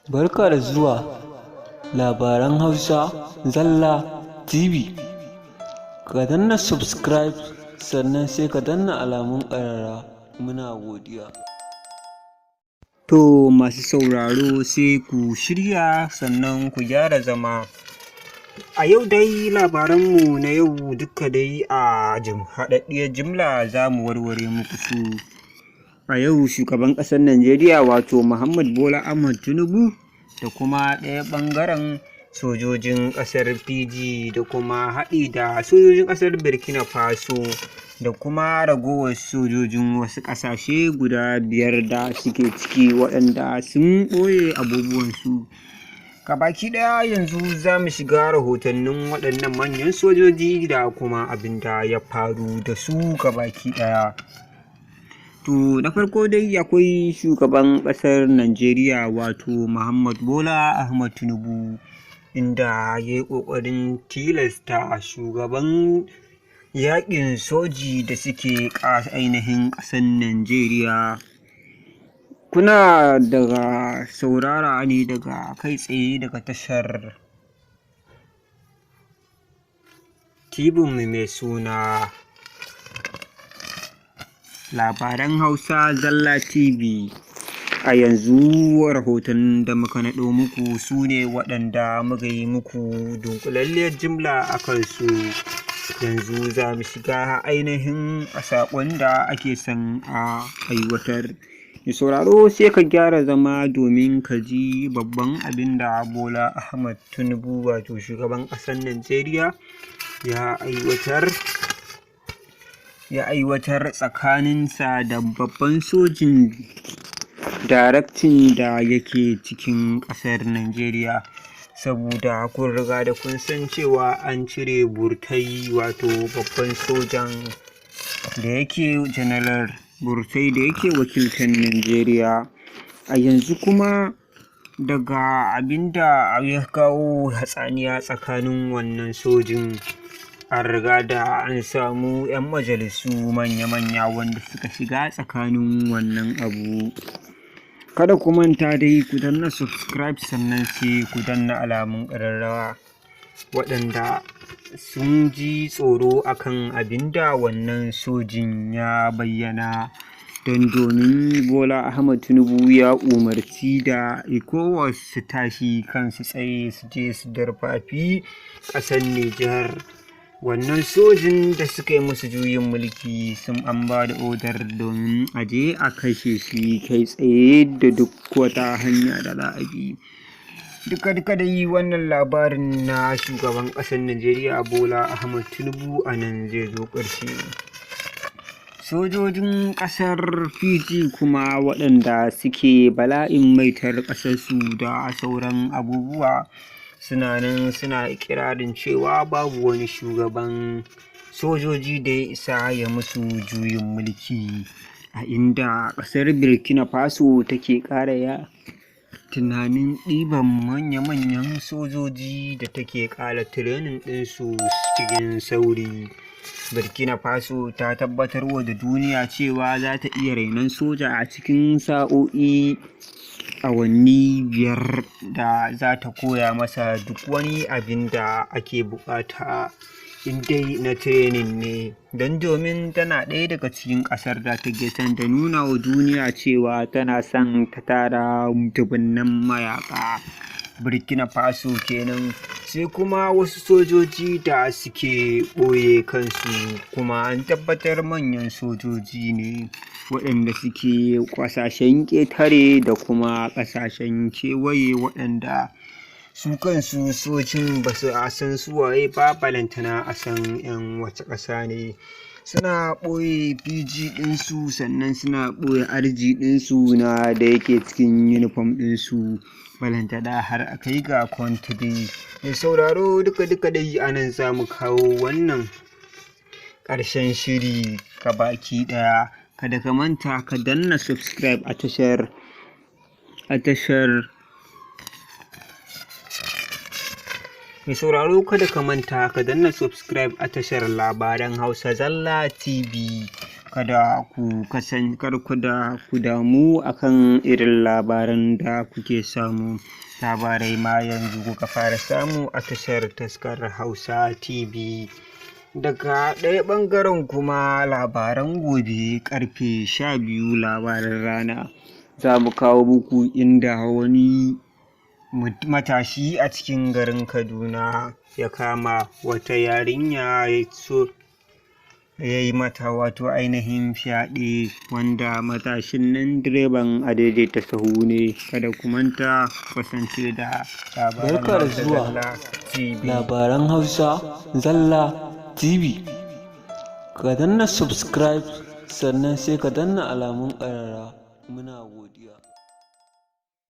Barka da zuwa labaran Hausa Zalla TV. Ka danna subscribe sannan sai ka danna alamun ƙararrawa. Muna godiya. To masu sauraro sai ku shirya sannan ku gyara zama. A yau dai labaranmu na yau duka dai a haɗaɗɗiyar jimla za mu warware muku su. A yau shugaban ƙasar Najeriya wato Muhammad Bola Ahmed Tinubu da kuma ɗaya ɓangaren sojojin ƙasar Fiji da kuma haɗi da sojojin ƙasar Burkina Faso da kuma ragowar sojojin wasu ƙasashe guda 5 da suke ciki waɗanda sun ɓoye abubuwansu. Baki ɗaya yanzu za mu shiga rahotannin waɗannan manyan sojoji da kuma abin da ya faru da su baki ɗaya. To na farko dai akwai shugaban ƙasar Najeriya wato Muhammad Bola Ahmed Tinubu, inda ya yi ƙoƙarin tilasta shugaban yaƙin soji da suke ainihin ƙasar Najeriya. Kuna daga saurara ne daga kai tsaye daga tashar TV mai suna Labaran Hausa Zalla TV. A yanzu rahoton da muka naɗo muku su ne waɗanda muka yi muku dunkulalliyar jimla a kansu. Yanzu za mu shiga ainihin a saƙon da ake son a aiwatar. Mai sauraro sai ka gyara zama domin ka ji babban abin da Bola Ahmed Tinubu wato shugaban ƙasar Najeriya ya aiwatar tsakaninsa da babban sojin daraktin da yake cikin ƙasar Najeriya. Saboda kun riga da kun san cewa an cire Burtai wato babban sojan da yake General Burtai da yake wakiltar Najeriya. A yanzu kuma daga abin da ya kawo hatsaniya tsakanin wannan sojin, an riga da an samu 'yan majalisu manya-manya wanda suka shiga tsakanin wannan abu. Kada ku manta dai ku danna subscribe sannan sai ku danna alamun ƙararrawa. Waɗanda sun ji tsoro akan abin da wannan sojin ya bayyana, don domin Bola Ahmed Tinubu ya umarci da ECOWAS su tashi kansu tsaye su je su darfafi ƙasar Nijar. Wannan sojin da suka yi musu juyin mulki sun an ba da odar domin a je a kashe shi kai tsaye da duk wata hanya da za a bi. Duka dai wannan labarin na shugaban ƙasar Najeriya Bola Ahmed Tinubu a nan zai zo ƙarshe. Sojojin ƙasar Fiji kuma waɗanda suke bala'in maitar ƙasarsu da sauran abubuwa suna nan suna ikirarin cewa babu wani shugaban sojoji da ya isa ya musu juyin mulki, a inda ƙasar Burkina Faso take ƙara tunanin ɗiban manya-manyan sojoji da take ƙara tirenin ɗinsu cikin sauri. Burkina Faso ta tabbatar wa da duniya cewa za ta iya rainon soja a cikin awanni 5 da za ta koya masa duk wani abin da ake buƙata in dai na training ne, don domin tana ɗaya daga cikin ƙasar da take son ta nuna wa duniya cewa tana son ta tara dubunnan mayaƙa. Burkina Faso kenan. Sai kuma wasu sojoji da suke ɓoye kansu kuma an tabbatar manyan sojoji ne waɗanda suke ƙasashen ƙetare da kuma ƙasashen kewaye, waɗanda su kansu sojin ba su san su waye ba, balantana a san 'yan wace ƙasa ne. Suna ɓoye PG ɗinsu sannan suna ɓoye RG ɗinsu na da yake cikin uniform ɗinsu, balantana har a kai ga country. Mai sauraro duka dai a nan za mu kawo wannan ƙarshen shiri baki ɗaya. Kada ka manta ka danna subscribe a tashar Mai sauraro kada ka manta ka danna subscribe a tashar Labaran Hausa Zalla TV. kada ku damu akan irin labaran da kuke samu. Labarai ma yanzu kuka fara samu a tashar Taskar Hausa TV. Daga ɗaya ɓangaren kuma labaran gobe ƙarfe 12 labaran rana za mu kawo muku inda wani matashi a cikin garin Kaduna ya kama wata yarinya ya yi mata wato ainihin fyaɗe, wanda matashin nan direban adaidaita sahu ne. Kada ku manta kasance da labaran Hausa Zalla TV. Ka danna subscribe sannan sai ka danna alamun ƙararrawa. Muna godiya.